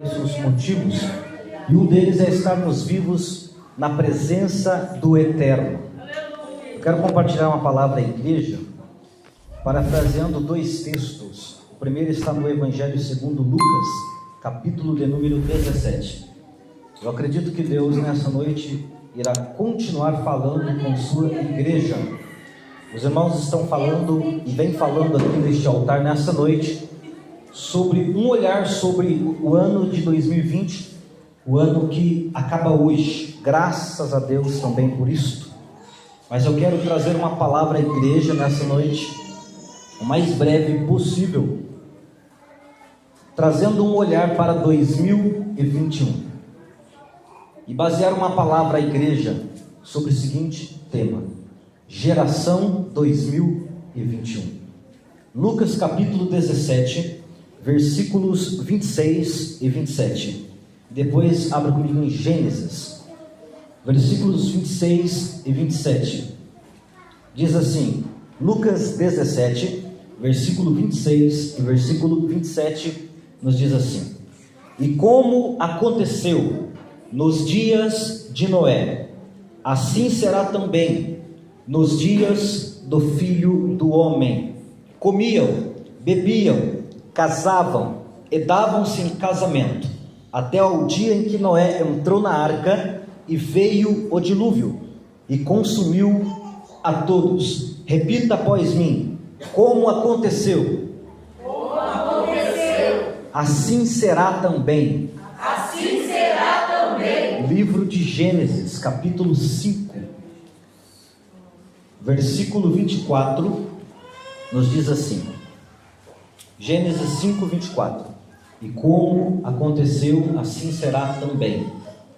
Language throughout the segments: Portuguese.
Os motivos, e um deles é estarmos vivos na presença do Eterno. Eu quero compartilhar uma palavra à igreja, parafraseando dois textos. O primeiro está no Evangelho segundo Lucas, capítulo de número 17. Eu acredito que Deus nessa noite irá continuar falando com sua igreja. Os irmãos estão falando e vem falando aqui neste altar nessa noite sobre um olhar sobre o ano de 2020, o ano que acaba hoje, graças a Deus também por isto. Mas eu quero trazer uma palavra à igreja nessa noite, o mais breve possível, trazendo um olhar para 2021 e basear uma palavra à igreja sobre o seguinte tema: geração 2021. Lucas capítulo 17, versículos 26 e 27. Depois abra comigo em Gênesis, versículos 26 e 27. Diz assim, Lucas 17, versículo 26 e versículo 27, nos diz assim: E como aconteceu nos dias de Noé, assim será também nos dias do Filho do Homem. Comiam, bebiam, casavam e davam-se em casamento, até ao dia em que Noé entrou na arca e veio o dilúvio e consumiu a todos. Repita após mim: como aconteceu? Como aconteceu? Assim será também. Assim será também. Livro de Gênesis, capítulo 5, versículo 24, nos diz assim. Gênesis 5, 24. E como aconteceu, assim será também.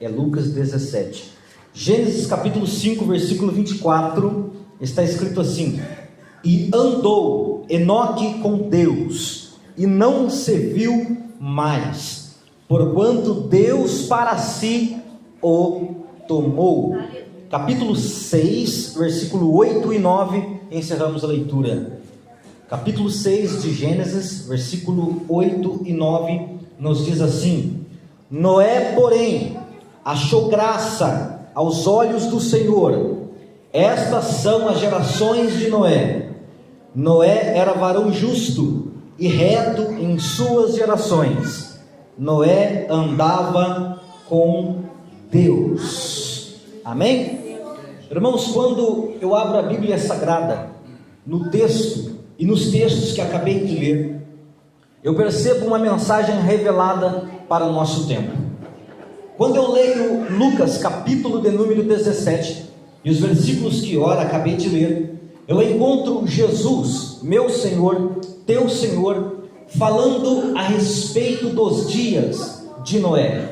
É Lucas 17. Gênesis capítulo 5, versículo 24, está escrito assim: E andou Enoque com Deus, e não se viu mais, porquanto Deus para si o tomou. Capítulo 6, versículo 8 e 9, encerramos a leitura. Capítulo 6 de Gênesis, versículo 8 e 9, nos diz assim: Noé, porém, achou graça aos olhos do Senhor. Estas são as gerações de Noé. Noé era varão justo e reto em suas gerações. Noé andava com Deus. Amém? Irmãos, quando eu abro a Bíblia Sagrada, no texto e nos textos que acabei de ler, eu percebo uma mensagem revelada para o nosso tempo. Quando eu leio Lucas capítulo de número 17 e os versículos que ora acabei de ler, eu encontro Jesus, meu Senhor, teu Senhor, falando a respeito dos dias de Noé.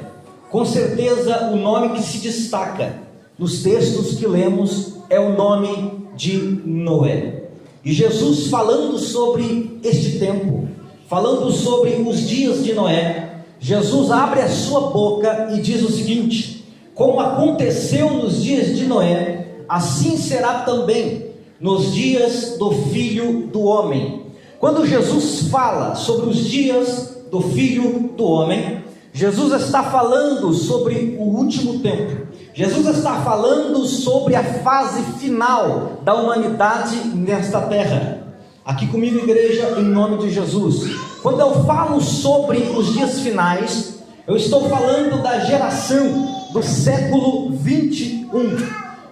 Com certeza o nome que se destaca nos textos que lemos é o nome de Noé. E Jesus, falando sobre este tempo, falando sobre os dias de Noé, Jesus abre a sua boca e diz o seguinte: como aconteceu nos dias de Noé, assim será também nos dias do Filho do Homem. Quando Jesus fala sobre os dias do Filho do Homem, Jesus está falando sobre o último tempo. Jesus está falando sobre a fase final da humanidade nesta terra. Aqui comigo, igreja, em nome de Jesus. Quando eu falo sobre os dias finais, eu estou falando da geração do século 21.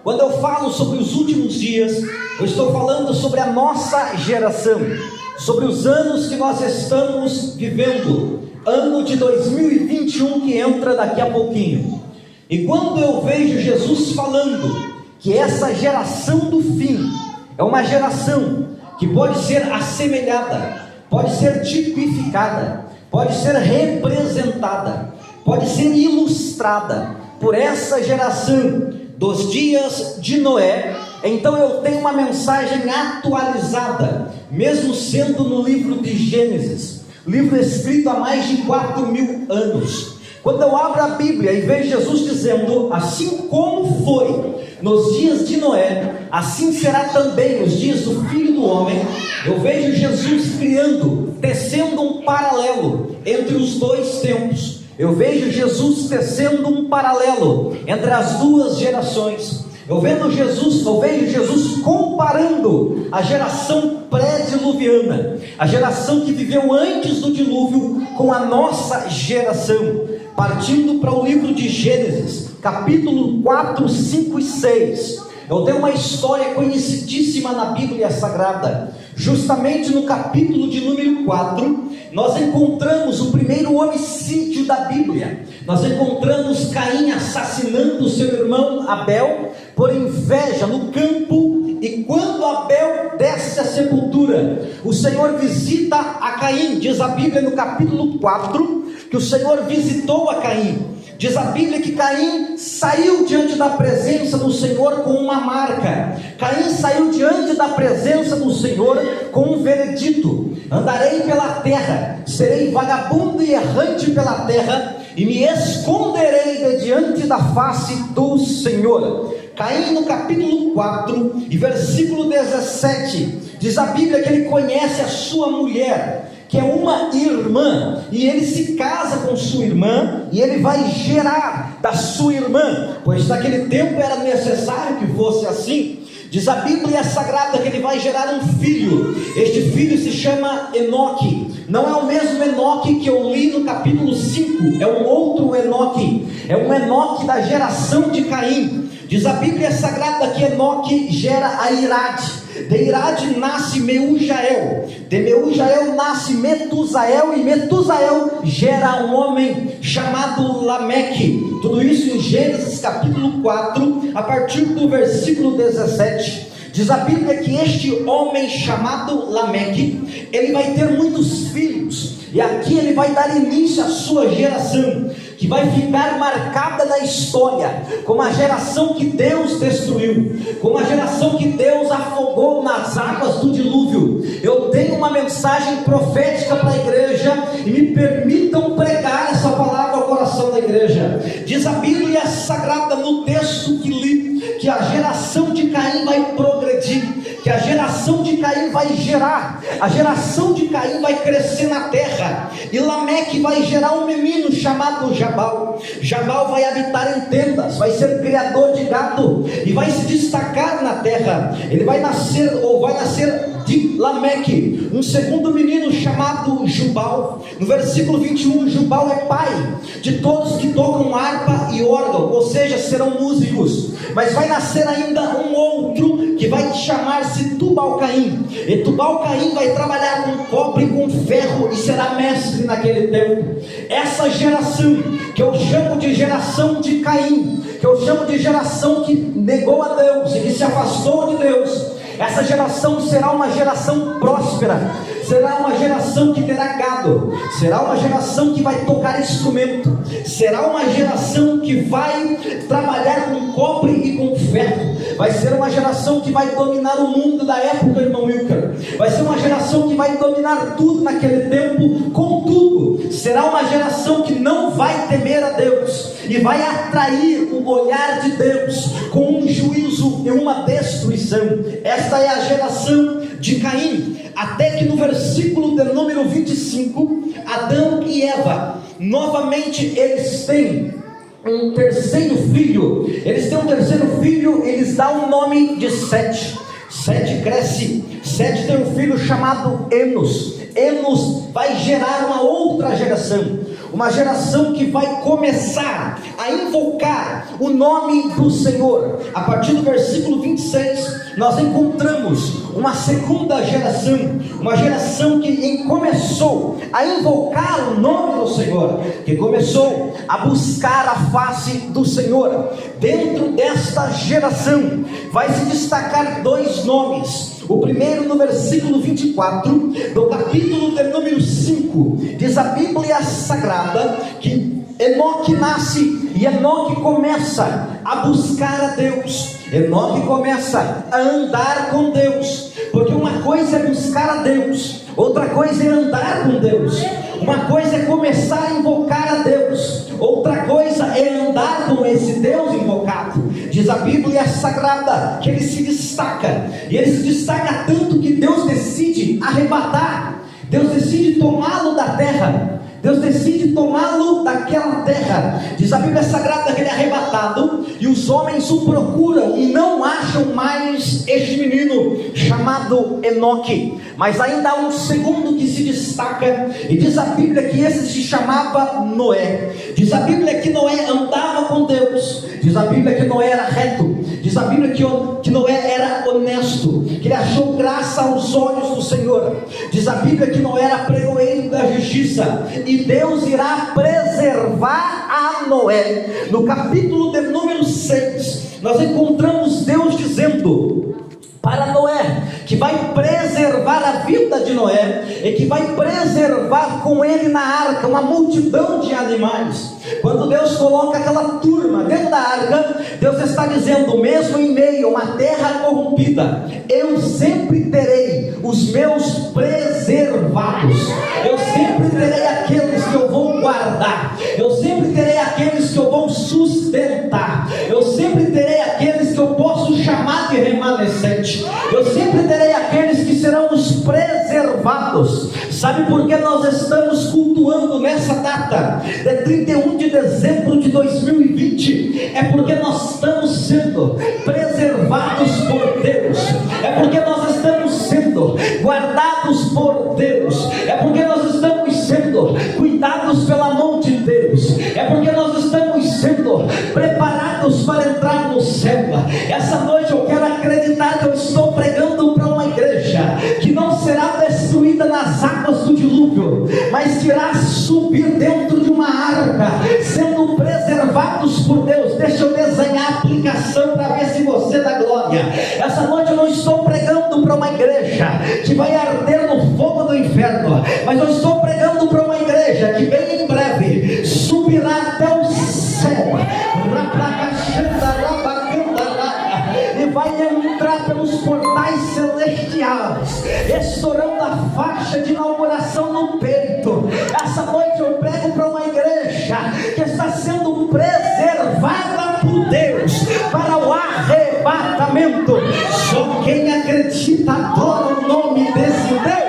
Quando eu falo sobre os últimos dias, eu estou falando sobre a nossa geração, sobre os anos que nós estamos vivendo, ano de 2021 que entra daqui a pouquinho. E quando eu vejo Jesus falando que essa geração do fim é uma geração que pode ser assemelhada, pode ser tipificada, pode ser representada, pode ser ilustrada por essa geração dos dias de Noé, então eu tenho uma mensagem atualizada, mesmo sendo no livro de Gênesis, livro escrito há mais de 4.000 anos. Quando eu abro a Bíblia e vejo Jesus dizendo, assim como foi nos dias de Noé, assim será também nos dias do Filho do Homem, eu vejo Jesus criando, tecendo um paralelo entre os dois tempos. Eu vejo Jesus tecendo um paralelo entre as duas gerações. Eu vejo Jesus comparando a geração pré-diluviana, a geração que viveu antes do dilúvio, com a nossa geração. Partindo para o livro de Gênesis, capítulo 4, 5 e 6. Eu tenho uma história conhecidíssima na Bíblia Sagrada. Justamente no capítulo de número 4, nós encontramos o primeiro homicídio da Bíblia. Nós encontramos Caim assassinando seu irmão Abel por inveja no campo. E quando Abel desce à sepultura, o Senhor visita a Caim. Diz a Bíblia no capítulo 4 que o Senhor visitou a Caim. Diz a Bíblia que Caim saiu diante da presença do Senhor com uma marca. Caim saiu diante da presença do Senhor com um veredito: andarei pela terra, serei vagabundo e errante pela terra, e me esconderei de diante da face do Senhor. Caim, no capítulo 4 e versículo 17, diz a Bíblia que ele conhece a sua mulher, que é uma irmã, e ele se casa com sua irmã, e ele vai gerar da sua irmã, pois naquele tempo era necessário que fosse assim. Diz a Bíblia Sagrada que ele vai gerar um filho. Este filho se chama Enoque. Não é o mesmo Enoque que eu li no capítulo 5, é um outro Enoque. É um Enoque da geração de Caim. Diz a Bíblia Sagrada que Enoque gera a Irade. De Irade nasce Meujael. De Meujael nasce Metusael. E Metusael gera um homem chamado Lameque. Tudo isso em Gênesis capítulo 4, a partir do versículo 17. Diz a Bíblia que este homem chamado Lameque, ele vai ter muitos filhos. E aqui ele vai dar início à sua geração, que vai ficar marcada na história como a geração que Deus destruiu, como a geração que Deus afogou nas águas do dilúvio. Eu tenho uma mensagem profética para a igreja, e me permitam pregar essa palavra ao coração da igreja. Diz a Bíblia Sagrada no texto que li, que a geração de Caim vai progredir, que a geração de Caim vai gerar, a geração de Caim vai crescer na terra, e Lameque vai gerar um menino chamado Jabal. Jabal vai habitar em tendas, vai ser criador de gado, e vai se destacar na terra. Ele vai nascer de Lameque um segundo menino chamado Jubal. No versículo 21, Jubal é pai de todos que tocam harpa e órgão, ou seja, serão músicos. Mas vai nascer ainda um outro que vai chamar-se Tubal-Caim. E Tubal-Caim vai trabalhar com cobre e com ferro, e será mestre naquele tempo. Essa geração, que eu chamo de geração de Caim, que eu chamo de geração que negou a Deus e que se afastou de Deus, essa geração será uma geração próspera, será uma geração que terá gado, será uma geração que vai tocar instrumento, será uma geração que vai trabalhar com cobre e com ferro, vai ser uma geração que vai dominar o mundo da época, irmão Wilker, vai ser uma geração que vai dominar tudo naquele tempo. Contudo, será uma geração que não vai temer a Deus, e vai atrair o olhar de Deus com um juízo e uma destruição. Esta é a geração de Caim, até que no versículo de número 25, Adão e Eva, novamente eles têm um terceiro filho. Eles eles dão o nome de Sete. Sete cresce, Sete tem um filho chamado Enos. Enos vai gerar uma outra geração, uma geração que vai começar a invocar o nome do Senhor. A partir do versículo 26, nós encontramos uma segunda geração, uma geração que começou a invocar o nome do Senhor, que começou a buscar a face do Senhor. Dentro desta geração vai se destacar dois nomes. O primeiro no versículo 24 do capítulo de número 5, diz a Bíblia Sagrada que Enoque nasce, e Enoque começa a buscar a Deus. Enoque começa a andar com Deus, porque uma coisa é buscar a Deus, outra coisa é andar com Deus. Uma coisa é começar a invocar a Deus, outra coisa é andar com esse Deus invocado. Diz a Bíblia Sagrada que ele se destaca, e ele se destaca tanto que Deus decide arrebatar, Deus decide tomá-lo da terra, Deus decide tomá-lo daquela terra. Diz a Bíblia Sagrada que ele é arrebatado, e os homens o procuram e não acham mais este menino chamado Enoque. Mas ainda há um segundo que se destaca, e diz a Bíblia que esse se chamava Noé. Diz a Bíblia que Noé andava com Deus, diz a Bíblia que Noé era reto, diz a Bíblia que Noé era honesto, que ele achou graça aos olhos do Senhor. Diz a Bíblia que Noé era pregoeiro da justiça, e Deus irá preservar a Noé. No capítulo de número 6, nós encontramos Deus dizendo para Noé que vai preservar a vida de Noé, e que vai preservar com ele na arca uma multidão de animais. Quando Deus coloca aquela turma dentro da arca, Deus está dizendo: mesmo em meio a uma terra corrompida, eu sempre terei os meus preservados, eu sempre terei aqueles que eu vou guardar, eu sempre terei aqueles que eu vou sustentar, eu sempre terei aqueles que eu posso chamar de remanescente, eu sempre terei aqueles que serão os preservados. Sabe por que nós estamos cultuando nessa data de 31 de dezembro de 2020? É porque nós estamos sendo preservados por Deus, é porque nós estamos sendo guardados por Deus, é porque nós estamos sendo cuidados pela mão de Deus, é porque nós estamos sendo preparados para entrar no céu. Essa noite eu quero acreditar que eu estou pregando para uma igreja que não será destruída nas águas do dilúvio, mas que irá subir dentro de uma arca, sendo preservados por Deus. Deixa eu desenhar a aplicação para ver se você dá glória. Essa noite eu não estou pregando para uma igreja que vai arder no fogo do inferno, mas eu estou pregando para uma igreja que bem em breve subirá até o céu, e vai entrar pelos portais celestiais, estourando a faixa de inauguração no peito. Essa noite eu prego para uma igreja que está sendo preservada por Deus para o arrebatamento. Só quem acredita adora o nome desse Deus.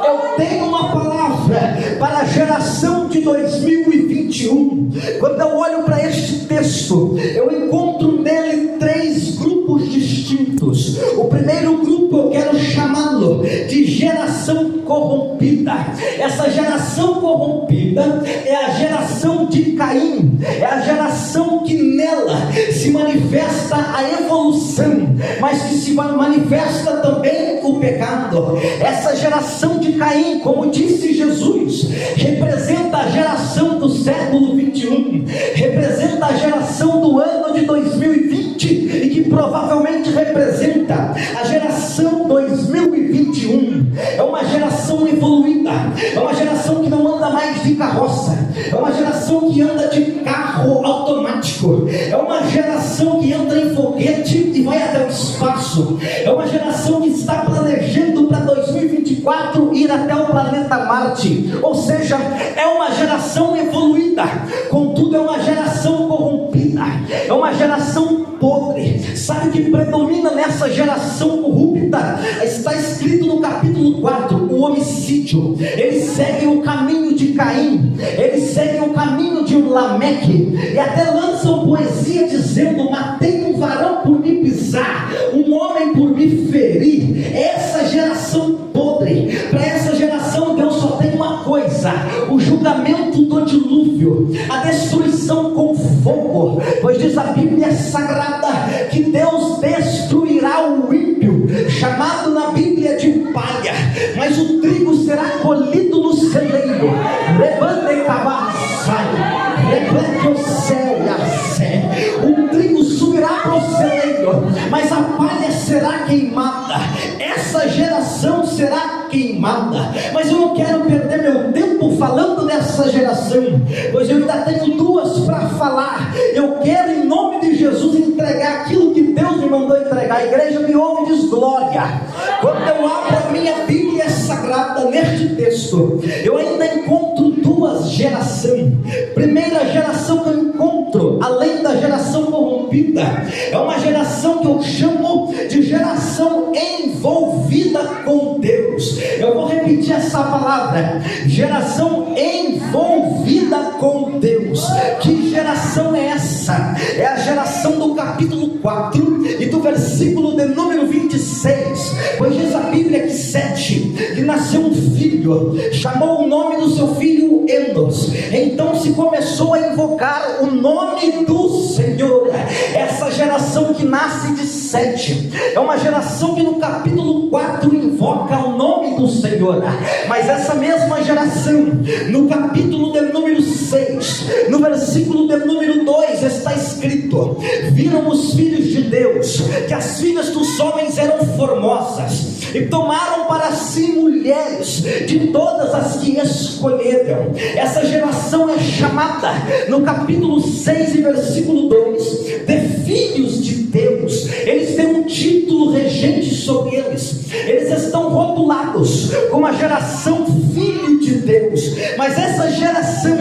Eu tenho uma palavra para a geração de 2021. Quando eu olho para este texto, eu encontro nele 3 grupos distintos. O primeiro grupo eu quero chamá-lo de geração corrompida. Essa geração corrompida é a geração de Caim, é a geração que nela se manifesta a evolução, mas que se manifesta também o pecado. Essa geração de Caim, como disse Jesus, representa a geração do século 21, representa a geração do ano de 2020, e que provavelmente representa a geração 2021. É uma geração evoluída, é uma geração que não anda mais de carroça, é uma geração que anda de carro automático, é uma geração que entra em foguete e vai até o espaço, é uma geração que está planejando para 2024 ir até o planeta Marte. Ou seja, é uma geração evoluída, contudo é uma geração corrompida, é uma geração podre. Sabe o que predomina nessa geração corrupta? Está escrito no capítulo 4, o homicídio. Eles seguem o caminho de Caim, eles seguem o caminho de Lameque, e até lançam poesia dizendo: matei um varão por me pisar, um homem por me ferir. Essa geração podre, para essa geração Deus só tem uma coisa: o julgamento do dilúvio, a destruição com fogo. Pois diz a Bíblia Sagrada que Deus destruirá o ímpio, chamado na Bíblia de palha, mas o trigo será colhido no celeiro. Levanta e sai, reflete o céu e a sé. O trigo subirá para o celeiro, mas a palha será queimada. Essa geração será queimada. Mas eu não quero perder meu tempo falando dessa geração, pois eu ainda tenho 2 para falar. Eu quero, em nome de Jesus, entregar aquilo que Deus me mandou entregar. A igreja me ouve e diz glória. Quando eu abro a minha Bíblia Sagrada neste texto, eu ainda encontro 2 gerações. Primeira geração que eu encontro, além da geração corrompida, é uma geração que eu chamo de geração envolvida com Deus. Eu vou repetir essa começa a palavra: geração envolvida com Deus. Que geração é essa? É a geração do capítulo 4 e do versículo de número 26. Pois diz a Bíblia que Sete, que nasceu um filho, chamou o nome do seu filho Enos. Então se começou a invocar o nome do Senhor. Essa geração que nasce de Sete é uma geração que no capítulo 4 invoca o nome do Senhor. Mas essa mesma geração, no capítulo de número 6, no versículo de número 2, está escrito: viram os filhos de Deus que as filhas dos homens eram formosas, e tomaram para si mulheres de todas as que escolheram. Essa geração é chamada, no capítulo 6 e versículo 2, de filhos de Deus. Eles têm um título regente sobre eles. Eles estão rotulados como a geração filho de Deus. Mas essa geração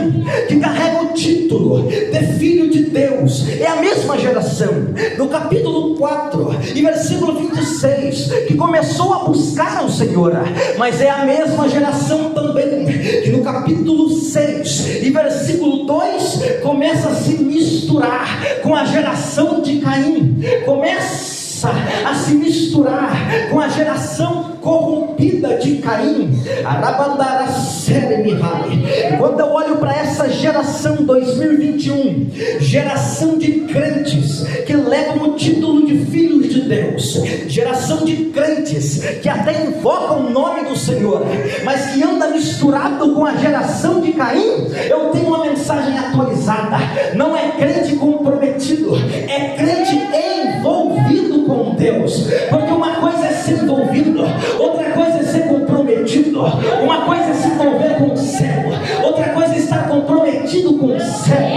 que carrega o título de filho de Deus é a mesma geração no capítulo 4 e versículo 26 que começou a buscar ao Senhor. Mas é a mesma geração também que no capítulo 6 e versículo 2 começa a se misturar com a geração de Caim. Começa a se misturar com a geração corrompida de Caim. Quando eu olho para essa geração 2021, geração de crentes que levam o título de filhos de Deus, geração de crentes que até invocam o nome do Senhor, mas que anda misturado com a geração de Caim, eu tenho uma mensagem atualizada. Não é crente comprometido, é crente envolvido com Deus. Porque uma coisa é ser envolvido, outra coisa é ser comprometido. Uma coisa é se envolver com o céu, outra coisa é estar comprometido com o céu.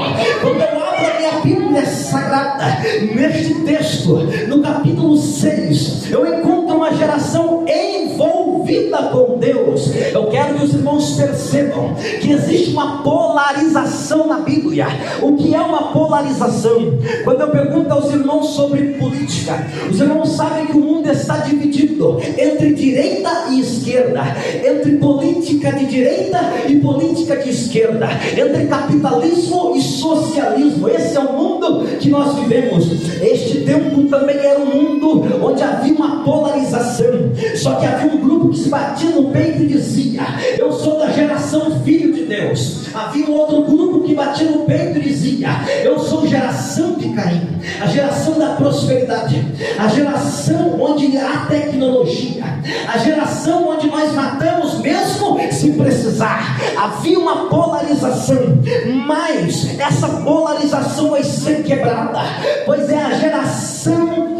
Quando eu abro a minha Bíblia Sagrada, neste texto, no capítulo 6, eu encontro uma geração envolvida com Deus. Eu quero que os irmãos percebam que existe uma polarização na Bíblia. O que é uma polarização? Quando eu pergunto aos irmãos sobre política, os irmãos sabem que o mundo está dividido entre direita e esquerda, entre política de direita e política de esquerda, entre capitalismo e socialismo. Esse é o mundo que nós vivemos. Este tempo também era um mundo onde havia uma polarização. Só que havia um grupo que se batia no peito e dizia: eu sou da geração filho de Deus. Havia um outro grupo que batia no peito e dizia: eu sou geração de Caim, a geração da prosperidade, a geração onde há tecnologia, a geração onde nós matamos mesmo se precisar. Havia uma polarização, mas essa polarização vai ser quebrada, pois é a geração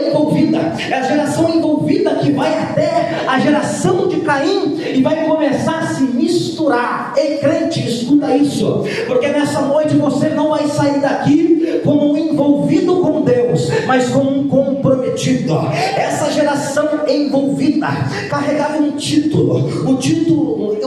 envolvida, é a geração envolvida que vai até a geração de Caim e vai começar a se misturar. Ei, crente, escuta isso, porque nessa noite você não vai sair daqui como um envolvido com Deus, mas como um comprometido. Essa geração envolvida carregava um título. O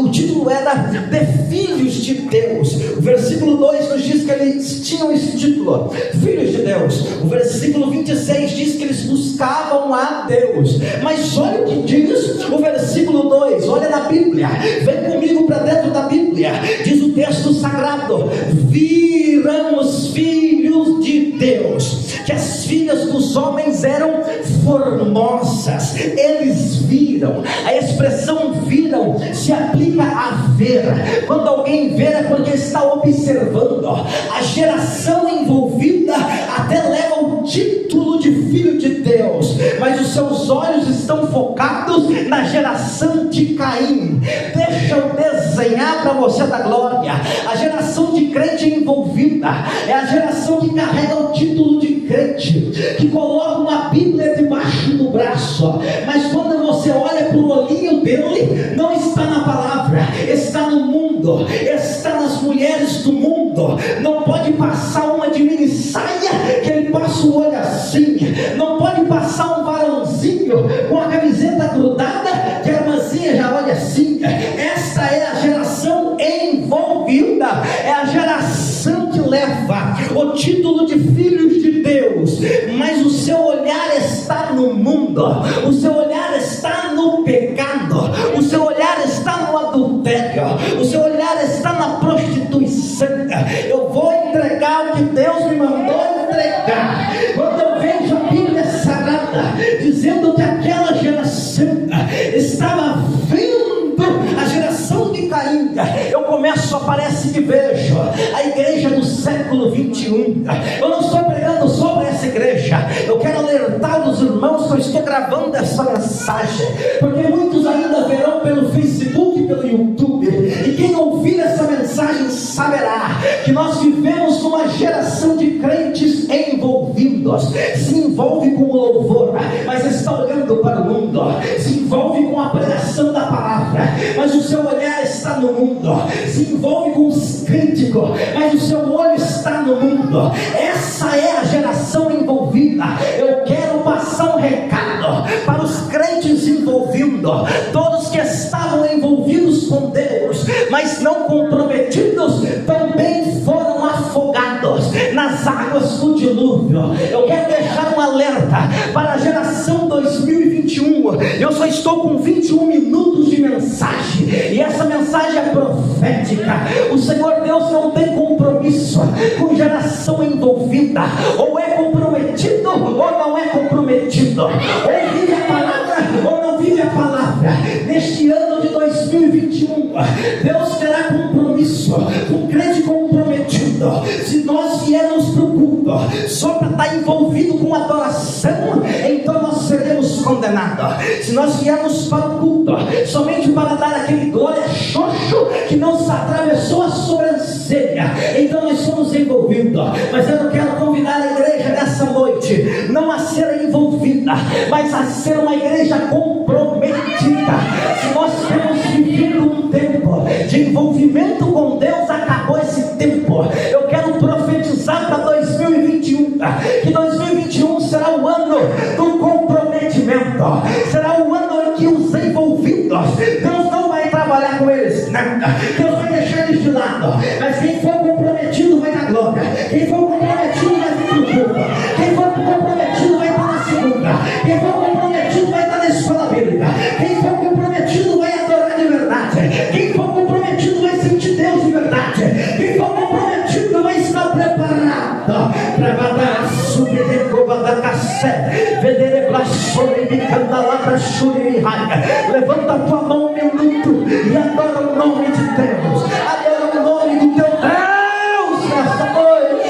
título era de filhos de Deus. O versículo 2 nos diz que eles tinham esse título, filhos de Deus. O versículo 26 diz que eles buscavam a Deus. Mas olha o que diz o versículo 2, olha na Bíblia, vem comigo para dentro da Bíblia. Diz o texto sagrado: viram os filhos de Deus que as filhas dos homens eram formosas. Eles viram. A expressão viram se aplica a ver. Quando alguém vê é porque está observando. A geração envolvida até leva o título de filho de Deus, mas os seus olhos estão focados na geração de Caim. Deixa eu desenhar para você da glória. A geração de crente envolvida é a geração que carrega o título de crente, que coloca uma Bíblia debaixo do braço, mas quando você olha para o olhinho dele, não está na palavra, está no mundo, está nas mulheres do mundo. Não pode passar uma de mini saia que ele passa o olho assim, não pode passar um varãozinho com a camiseta grudada que a irmãzinha já olha assim. Esta é a geração envolvida, é a geração que leva o título de filhos de Deus, mas o seu olhar está no mundo, o seu olhar está no pecado, o seu olhar está santa. Eu vou entregar o que Deus me mandou entregar. Quando eu vejo a Bíblia Sagrada dizendo que aquela geração estava vendo a geração de Caim, eu começo, parece que vejo a igreja do século 21. Eu não estou pregando só para essa igreja, eu quero alertar os irmãos que eu estou gravando essa mensagem, porque muitos ainda verão pelo Facebook e pelo YouTube, e quem ouvir essa mensagem saberá que nós vivemos numa geração de crentes envolvidos. Se envolve com o louvor, mas está olhando para o mundo. Se envolve com a pregação da palavra, mas o seu olhar está no mundo. Se envolve com os críticos, mas o seu olho está no mundo. Essa é a geração envolvida. Eu quero passar um recado para os crentes envolvidos, todos que estavam envolvidos com Deus, mas não comprometidos, também foram afogados nas águas do dilúvio. Eu quero deixar um alerta para a geração 2021. Eu só estou com 21 minutos de mensagem, e essa mensagem é profética. O Senhor Deus não tem compromisso com geração envolvida. Ou é comprometido ou não é comprometido, ou vive a palavra ou não vive a palavra. Neste ano de 2021, Deus terá compromisso com crente comprometido. Se nós viermos para o culto só para estar envolvido com adoração, então nós seremos condenados. Se nós viermos para o culto somente para dar aquele glória xoxo que não se atravessou a sobrancelha, então nós somos envolvidos. Mas eu quero convidar a igreja nessa noite não a ser envolvida, mas a ser uma igreja comprometida. Se nós temos vivido um tempo de envolvimento com Deus, acabou esse tempo. Eu quero profetizar para 2021 que 2021 será o ano do comprometimento, será o ano em que os envolvidos, Deus não vai trabalhar com eles, Deus vai deixar eles de lado, mas quem for comprometido vai na glória, quem for comprometido vai vir para o culto, quem for comprometido vai estar na segunda, quem for comprometido vai estar na escola bíblica, quem for comprometido vai adorar de verdade, quem for comprometido vai sentir Deus de verdade, quem for comprometido vai estar preparado para batalhar, subir de cova da cassete, vender sobre me candelabra, churi raia. Levanta a tua mão um minuto e adora o nome de Deus, adora o nome do teu Deus nesta noite.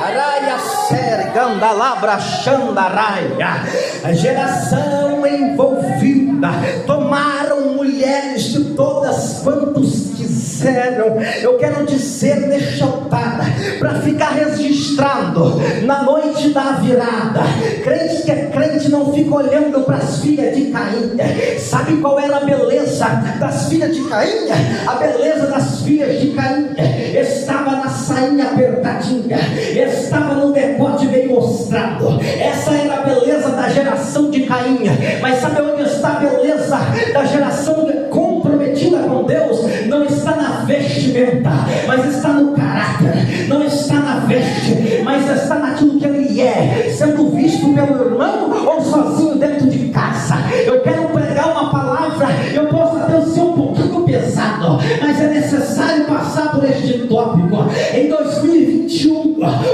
Araia séria, candalabra, xandaraia. A geração envolvida tomaram mulheres de todas quantos quiseram. Eu quero dizer neste altar, para ficar registrado na noite da virada, crente que é crente não fica olhando para as filhas de Caim. Sabe qual era a beleza das filhas de Caim? A beleza das filhas de Caim estava na sainha apertadinha, estava no decote bem mostrado. Essa era a beleza da geração de Caim. Mas sabe onde está a beleza da geração comprometida com Deus? Não está na vestimenta, mas está no caráter. Não está na veste, mas está naquilo que ele é, sendo visto pelo irmão ou sozinho dentro de casa. Eu quero pregar uma palavra, eu posso até ser um pouquinho pesado, mas é necessário passar por este tópico. Em 2021,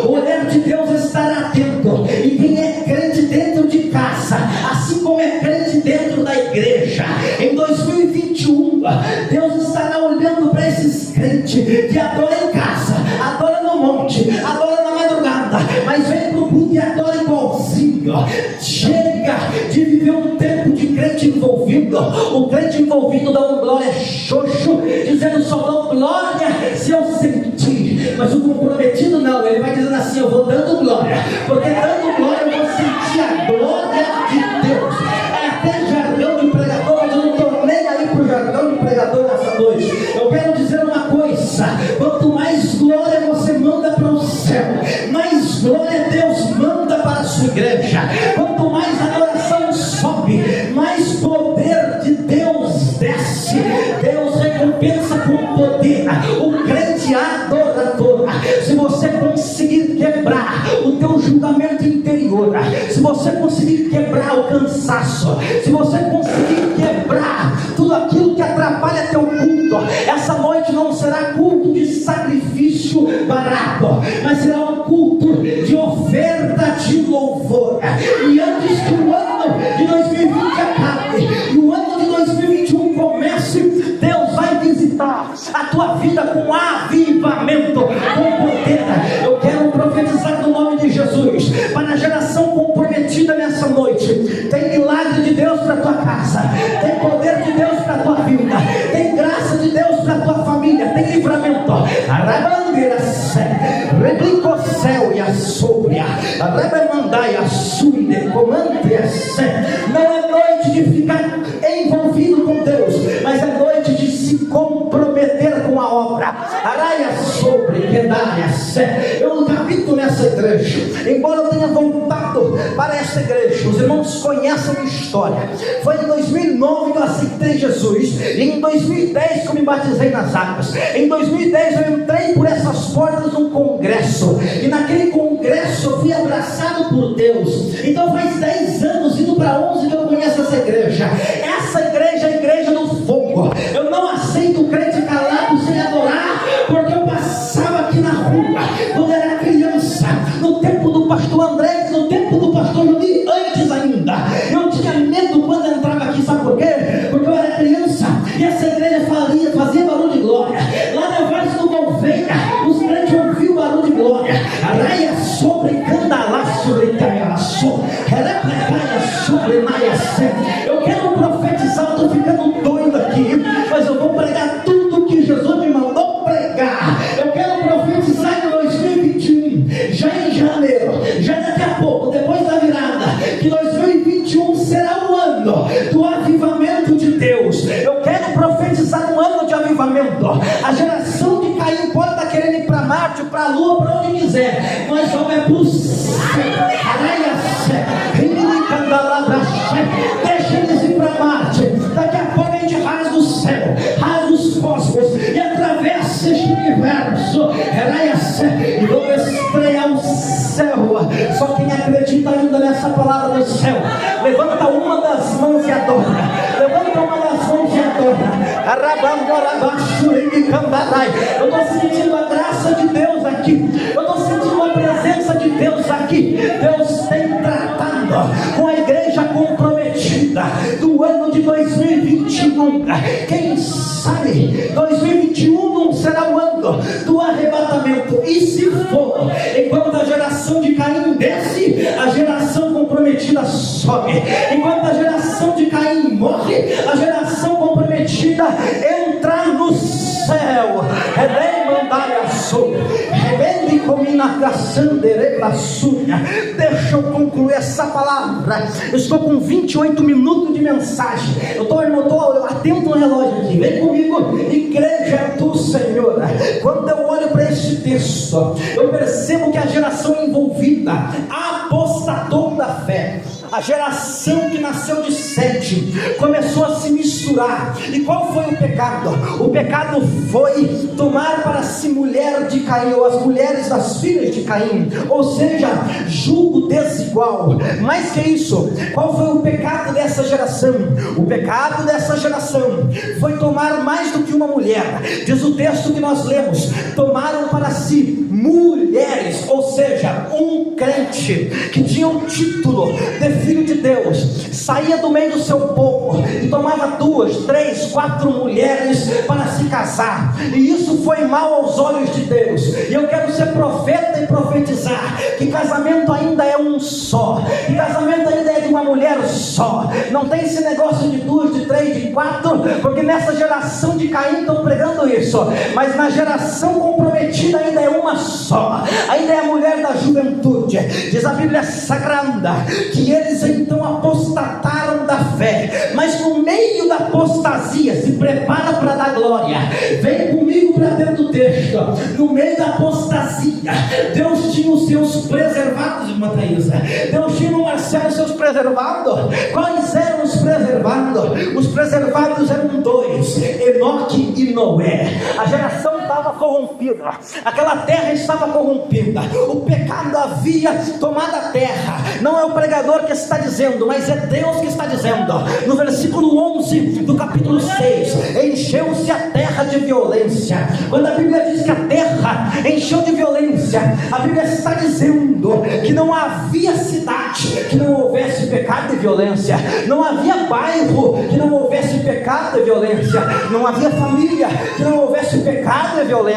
o olhar de Deus estará atento, e quem é crente dentro de casa, assim como é crente dentro da igreja, em 2021, Deus estará olhando para esses crentes que adoram em casa, adoram no monte, adoram na madrugada, mas vem para o culto e adora igualzinho. Chega de viver um tempo de crente envolvido. O crente envolvido dá um glória xoxo, dizendo só dou glória se eu sentir. Mas o comprometido não, ele vai dizendo assim: eu vou dando glória, porque dando glória eu vou sentir a glória de Deus. É até jargão de pregador, mas eu não estou nem aí para o jargão de pregador nessa noite. Eu quero dizer uma coisa: quanto mais glória você manda para o céu, mais glória Deus manda para a sua igreja. Quanto mais adoração sobe, mais poder de Deus desce. Deus recompensa com poder o crente adorador. Se você conseguir quebrar o teu julgamento interior, se você conseguir quebrar o cansaço, se você conseguir quebrar tudo aquilo que atrapalha teu culto, essa mas será um culto de oferta de louvor. E antes que o ano de 2020 acabe e o ano de 2021 comece, Deus vai visitar a tua vida com avivamento, com poder. Eu quero profetizar no nome de Jesus para a geração comprometida nessa noite. Tem milagre de Deus para a tua casa, tem poder de Deus para a tua vida, tem graça de Deus para a tua família, tem livramento. Replica o céu e a súbria, rebemandai a súbria, comande a sé. Não é noite de ficar envolvido com Deus, mas é noite de se comprometer com a obra. Araia sobre, quedaia sé. Eu capito nessa igreja, embora eu tenha voltado para essa igreja, os irmãos conhecem a minha história. Foi em 2009 que eu aceitei Jesus, e em 2010 que eu me batizei nas águas. Em 2010 eu entrei por essas portas num congresso, e naquele congresso eu fui abraçado por Deus. Então faz 10 anos, indo para 11, que eu conheço essa igreja. Essa igreja é a igreja do fogo. Eu não aceito crente calado sem adorar, porque eu passava aqui na rua quando era criança, no tempo do pastor André, no tempo do pastor Juli, antes ainda. Eu tinha medo quando entrava aqui, sabe por quê? Porque eu era criança e essa igreja fazia barulho de glória. Lá na Vaz do Gouveia, os crentes ouviam o barulho de glória. Araia sobre candalá sobre caiaço, reprecaia sobre naiacé. Eu quero profetizar, eu estou ficando doido aqui, mas eu vou pregar tudo que Jesus me mandou pregar. Eu quero profetizar em 2021, já em janeiro, já daqui a pouco, depois da virada, que 2021 será o ano do avivamento de Deus. Eu quero profetizar um ano de avivamento. A geração de Caim pode estar querendo ir para Marte, para a Lua, para onde quiser, mas vamos é para o céu. Deixa eles ir para Marte. Daqui a pouco a gente rasga o céu, rasga os cosmos e atravessa este universo. E vamos estrear o céu. Só quem acredita ainda nessa palavra do céu, levanta uma das mãos e adora. Levanta uma das mãos e adora. Eu estou sentindo a graça de Deus aqui. Eu estou sentindo a presença de Deus aqui. Deus tem tratado com a igreja comprometida do ano de 2021. Quem sabe 2021 não será o ano do arrebatamento. E se for, enquanto a geração de Caim desce, a geração comprometida sobe. Enquanto a geração de Caim morre, a geração comprometida entra no céu. Deixa eu concluir essa palavra. Eu estou com 28 minutos de mensagem. Eu estou atento no relógio aqui. Vem comigo, igreja do Senhor. Quando eu olho para este texto, eu percebo que a geração envolvida apostatou da fé. A geração que nasceu de Sete começou a se misturar. E qual foi o pecado? O pecado foi tomar para si mulher de Caim, ou as mulheres das filhas de Caim, ou seja, julgo desigual. Mais que isso, qual foi o pecado dessa geração? O pecado dessa geração foi tomar mais do que uma mulher. Diz o texto que nós lemos: tomaram para si mulheres, ou seja, um crente que tinha um título de filho de Deus, saía do meio do seu povo e tomava 2, 3, 4 mulheres para se casar, e isso foi mal aos olhos de Deus. E eu quero ser profeta e profetizar que casamento ainda é um só, que casamento ainda é de uma mulher só. Não tem esse negócio de 2, de 3, de 4, porque nessa geração de Caim estão pregando isso, mas na geração comprometida ainda é uma só, ainda é a mulher da juventude. Diz a Bíblia Sagrada que eles então apostataram da fé, mas no meio da apostasia, se prepara para dar glória. Vem comigo para dentro do texto. No meio da apostasia, Deus tinha os seus preservados, irmã Thaisa. Deus tinha no Marcelo os seus preservados. Quais eram os preservados? Os preservados eram 2, Enoque e Noé. A geração estava corrompida, aquela terra estava corrompida, o pecado havia tomado a terra. Não é o pregador que está dizendo, mas é Deus que está dizendo. No versículo 11 do capítulo 6, encheu-se a terra de violência. Quando a Bíblia diz que a terra encheu de violência, a Bíblia está dizendo que não havia cidade que não houvesse pecado e violência, não havia bairro que não houvesse pecado e violência, não havia família que não houvesse pecado e violência.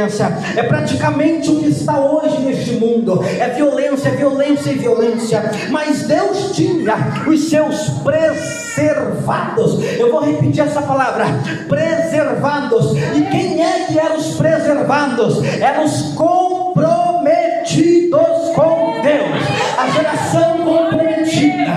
É praticamente o que está hoje neste mundo, é violência, violência e violência. Mas Deus tinha os seus preservados. Eu vou repetir essa palavra, preservados. E quem é que eram os preservados? Eram os comprometidos com Deus, a geração comprometida,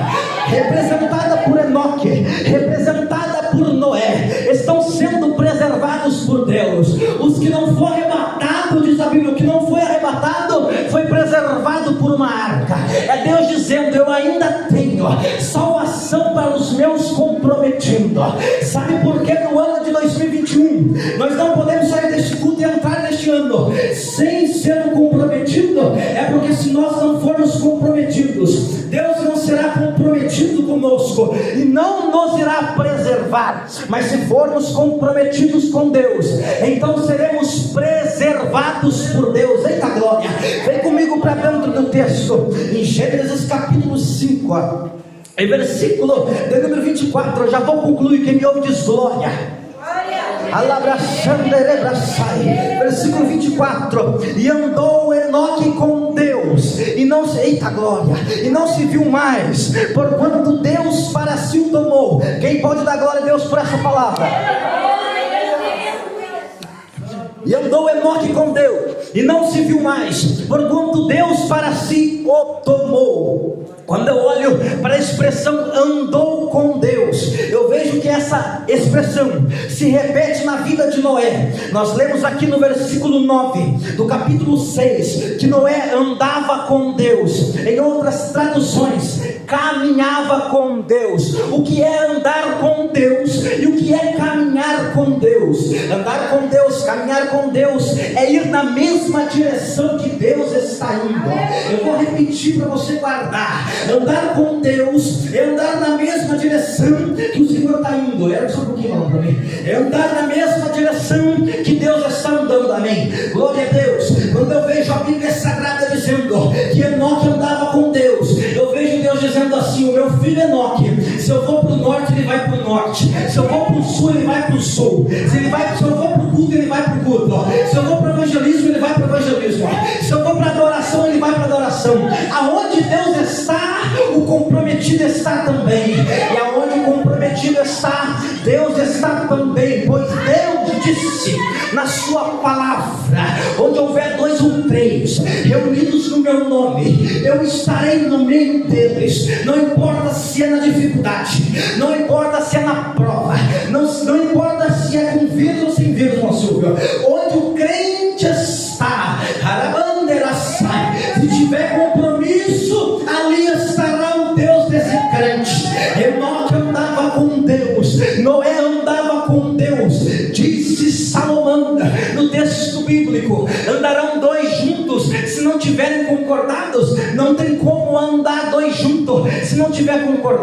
representada por Enoque, representada por Noé, estão sendo preservados por Deus. Os que não foram arrebatados, diz a Bíblia, o que não foi arrebatado foi preservado por uma arca. É Deus dizendo: eu ainda tenho salvação para os meus comprometidos. Sabe por que no ano de 2021 nós não podemos sair deste culto e entrar neste ano sem ser comprometido? É porque se nós não formos comprometidos, Deus não será comprometido conosco e não nos irá preservar. Mas se formos comprometidos com Deus, então seremos preservados por Deus. Eita glória! Vem comigo para dentro do texto, em Gênesis capítulo 5, em versículo de número 24. Eu já vou concluir, quem me ouve diz glória. Versículo 24: e andou Enoque com Deus, e não se, eita glória, e não se viu mais, porquanto Deus para si o tomou. Quem pode dar glória a Deus por essa palavra? E andou Enoque com Deus, e não se viu mais, porquanto Deus para si o tomou. Quando eu olho para a expressão andou com Deus, eu vejo que essa expressão se repete na vida de Noé. Nós lemos aqui no versículo 9 do capítulo 6 que Noé andava com Deus. Em outras traduções, caminhava com Deus. O que é andar com Deus e o que é caminhar com Deus? Andar com Deus, caminhar com Deus é ir na mesma direção que Deus está indo. Eu vou repetir para você guardar. Andar com Deus é andar na mesma direção que o Senhor está indo. Era só um pouquinho para mim. É andar na mesma direção que Deus está andando. Amém. Glória a Deus. Quando eu vejo a Bíblia Sagrada dizendo que Enoque andava com Deus, eu vejo Deus dizendo assim: o meu filho Enoque, se eu vou para o norte, ele vai para o norte. Se eu vou para o sul, ele vai para o sul. Se eu vou para o culto, ele vai para o culto. Se eu vou para o evangelismo, ele vai para o evangelismo. Se eu vou para a adoração, ele vai para a adoração. Aonde Deus está, o comprometido está também. E aonde o comprometido está, Deus está também. Pois Deus disse na sua palavra: onde houver 2 ou 3 reunidos no meu nome, eu estarei no meio deles. Não importa se é na dificuldade, não importa se é na prova, não importa se é com vírus ou sem vírus, irmão Silvio. Onde o crente está, se tiver compromisso, ali estará o Deus desse crente. Enoque andava com Deus, Noé andava com Deus. Disse Salomão no texto bíblico: andarão 2 juntos se não tiverem concordados. Não tem como andar 2 juntos se não tiver concordando.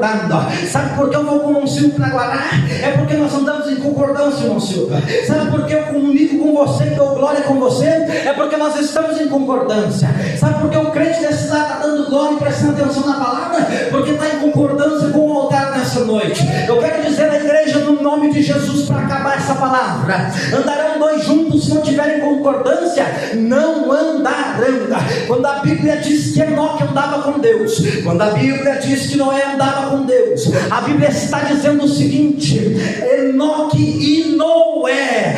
Sabe por que eu vou com o irmão Silvio para Guará? É porque nós andamos em concordância, irmão Silvio. Sabe por que eu comunico com você e dou glória com você? É porque nós estamos em concordância. Sabe por que o crente desse lado está dando glória e prestando atenção na palavra? Porque está em concordância com o altar nessa noite. Eu quero dizer à igreja, no nome de Jesus, para acabar essa palavra: andarão 2 juntos se não tiverem concordância, não andarão. Quando a Bíblia diz que Enoque andava com Deus, quando a Bíblia diz que Noé andava com Deus, a Bíblia está dizendo o seguinte: Enoque e Noé,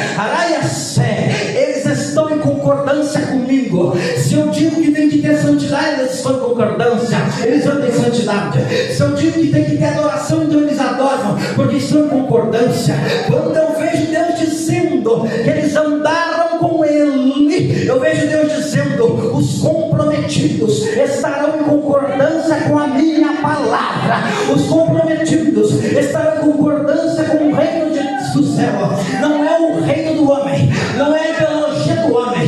eles estão em concordância comigo. Se eu digo que tem que ter santidade, eles estão em concordância, eles andam em santidade. Se eu digo que tem que ter adoração, então eles adoram, porque estão em concordância. Quando eu vejo Deus dizendo que eles andaram com Ele, eu vejo Deus dizendo: os comprometidos estarão em concordância com a minha palavra. Os comprometidos estarão em concordância com o reino do céu. Não é o reino do homem, não é a ideologia do homem,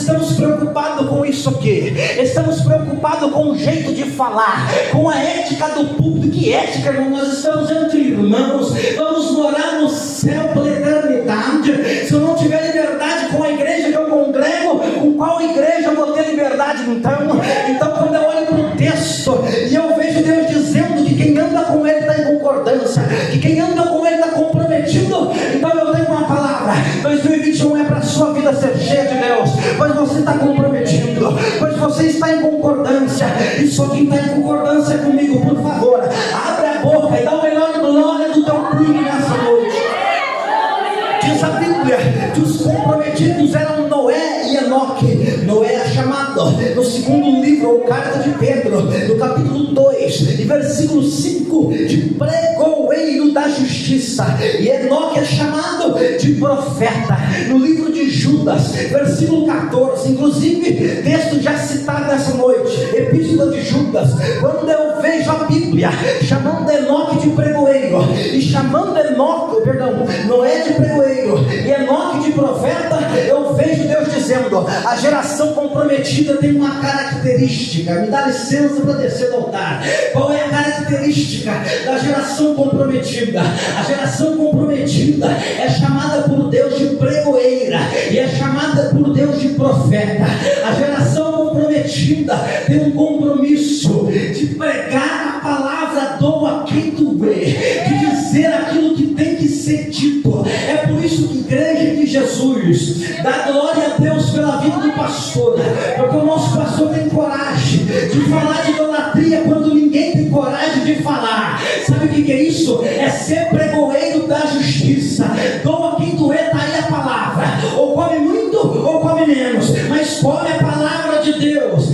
estamos preocupados com isso aqui, estamos preocupados com o jeito de falar, com a ética do público. Que ética, irmão? Nós estamos entre irmãos, vamos morar no céu pela eternidade. Se eu não tiver liberdade com a igreja que eu congrego, com qual igreja eu vou ter liberdade? Então quando eu olho para o texto e eu vejo Deus dizendo que quem anda com Ele está em concordância, que quem anda com Ele está comprometido, então eu tenho uma palavra: 2021 é para a sua vida ser cheia de Deus, pois você está comprometido, pois você está em concordância. E só quem está em concordância comigo, por favor, abre a boca e dá o melhor glória do teu punho nessa noite. Diz a Bíblia que os comprometidos eram Noé e Enoque. Noé é chamado no segundo livro, ou carta de Pedro, no capítulo 2, e versículo 5, de pregoeiro da justiça. E Enoque é chamado de profeta, no livro de Judas, versículo 14, inclusive texto já citado nessa noite, epístola de Judas. Quando eu vejo a Bíblia chamando Enoque de pregoeiro, e chamando Noé de pregoeiro e Enoque de profeta, eu vejo Deus dizendo: a geração comprometida tem uma característica. Me dá licença para descer do altar. Qual é a característica da geração comprometida? A geração comprometida é chamada por Deus de pregoeira e é chamada por Deus de profeta. A geração comprometida tem um compromisso de pregar a palavra do quem tu vê, de dizer aquilo que tem que ser dito. É por isso que igreja de Jesus dá glória a Deus pela vida do pastor, porque o nosso pastor tem coragem de falar de idolatria quando ninguém tem coragem de falar. Sabe o que é isso? É ser pregoeiro da justiça. Doa quem doer, está aí a palavra. Ou come muito ou come menos, mas come a palavra de Deus.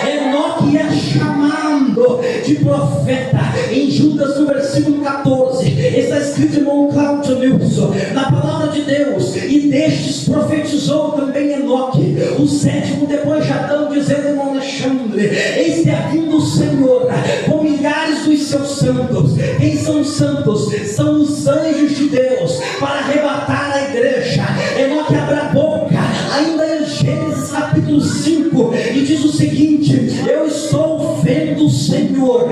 Enoque é chamado de profeta. Em Judas, no versículo 14, está escrito, irmão Cláudio Nilson, na palavra de Deus: e destes profetizou também Enoque, o sétimo depois de Adão, dizendo, irmão Alexandre: eis que é vindo o Senhor com milhares dos seus santos. Quem são os santos? São os anjos de Deus, para arrebatar a igreja. Enoque abre a boca, ainda em Gênesis capítulo 5, e diz o seguinte: eu estou vendo o Senhor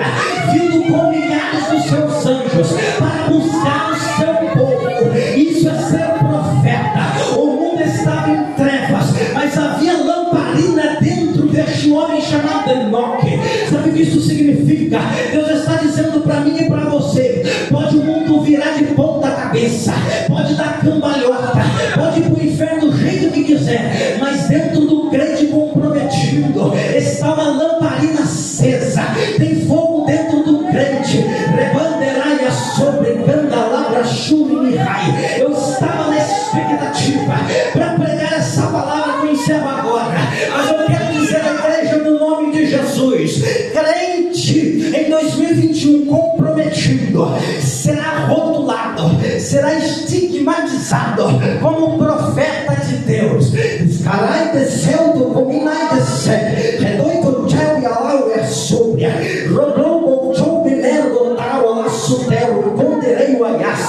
vindo com milhares dos seus anjos para buscar o seu povo. Isso é ser profeta. O mundo estava em trevas, mas havia lamparina dentro deste homem chamado Enoque. Sabe o que isso significa? Deus está dizendo para mim e para você: pode o mundo virar de ponta cabeça, pode dar cambalhota, pode ir para o inferno do jeito que quiser, mas dentro do crente comprometido está uma lamparina acesa, tem fogo dentro do crente. Rebanderaia sobre Candalabra Shumihai. Eu estava na expectativa para pregar essa palavra que eu encerro agora, mas eu quero dizer à igreja, no nome de Jesus: crente em 2021 comprometido será rotulado, será estigmatizado como profeta de Deus. Escarai descendo, combinai descer, redoito céu e alau é sobre, rodou o minervo tal, a sutero, ponderei o aias,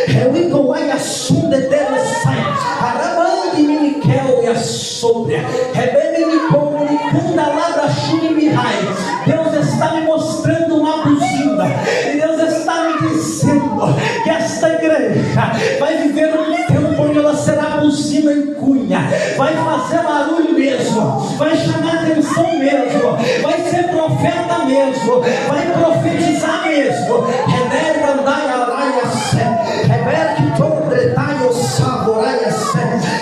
rewico aiasum de telesai, arabandi miniquel e a sobre, rebele comunicando a labra shumimihai. Deus está me mostrando uma buzina, e Deus está me dizendo que esta igreja vai viver um tempo onde ela será buzina em cunha, vai fazer barulho mesmo, vai chamar atenção mesmo, vai ser profeta mesmo, vai profetizar mesmo.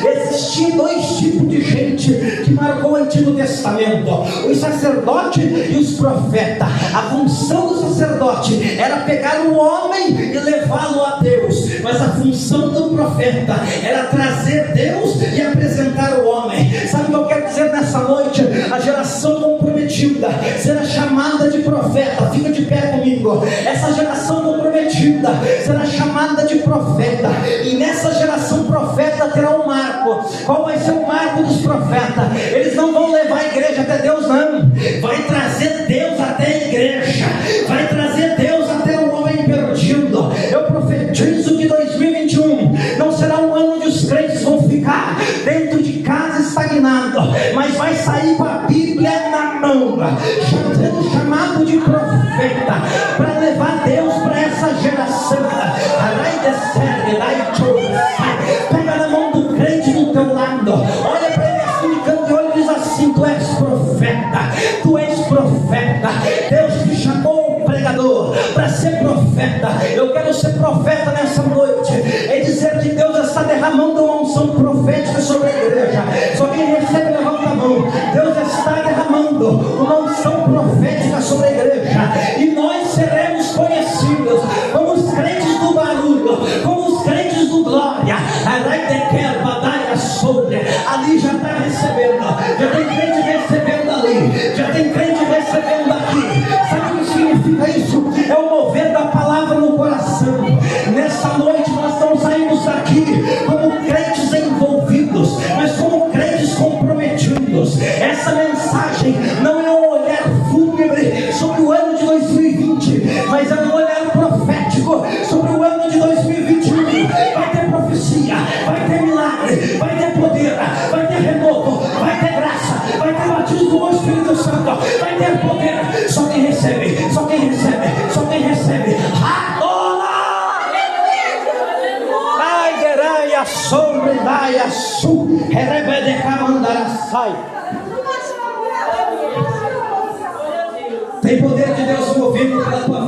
Existiam dois tipos de gente que marcou o Antigo Testamento: os sacerdotes e os profetas. A função do sacerdote era pegar o homem e levá-lo a Deus, mas a função do profeta era trazer Deus e apresentar o homem. Sabe o que eu quero dizer nessa noite? A geração comprometida será chamada de profeta. Fica de pé comigo. Essa geração comprometida será chamada de profeta, e nessa geração profeta terá um marco. Qual vai ser o marco dos profetas? Eles não vão levar a igreja até Deus, não. Vai trazer Deus até a igreja, vai trazer Deus até o homem perdido. Eu profetizo que 2021 não será um ano onde os crentes vão ensinando, mas vai sair com a Bíblia na mão, sendo chamado de profeta, para levar Deus para essa geração. Pega na mão do crente do teu lado, olha para ele assim de canto de olho e diz assim: tu és profeta, tu és profeta. Deus te chamou, pregador, para ser profeta. Eu quero ser profeta nessa noite, é dizer que Deus está derramando uma unção profética sobre a igreja. Só quem recebe, levanta a mão. Deus está derramando uma unção profética sobre a igreja, e nós seremos conhecidos como os crentes do barulho, como os crentes do glória. Ali já está recebendo, já tem crente recebendo ali, já tem crente recebendo aqui. Sabe o que significa isso? É o mover da palavra no coração. Nessa noite nós não saímos daqui como crentes envolvidos, mas como crentes comprometidos. Essa mensagem não é um olhar fúnebre sobre o ano de 2020, mas é um olhar profético sobre o ano de 2021. Vai ter profecia, vai ter milagre, vai ter poder, vai ter renovo, vai ter graça, vai ter batismo do Espírito Santo, vai ter poder. Só quem recebe, só quem recebe, só quem recebe. Adora! Ai, deraia, sobre, daia, su, rebedeca, mandara, sai. Tem poder de Deus movendo pela tua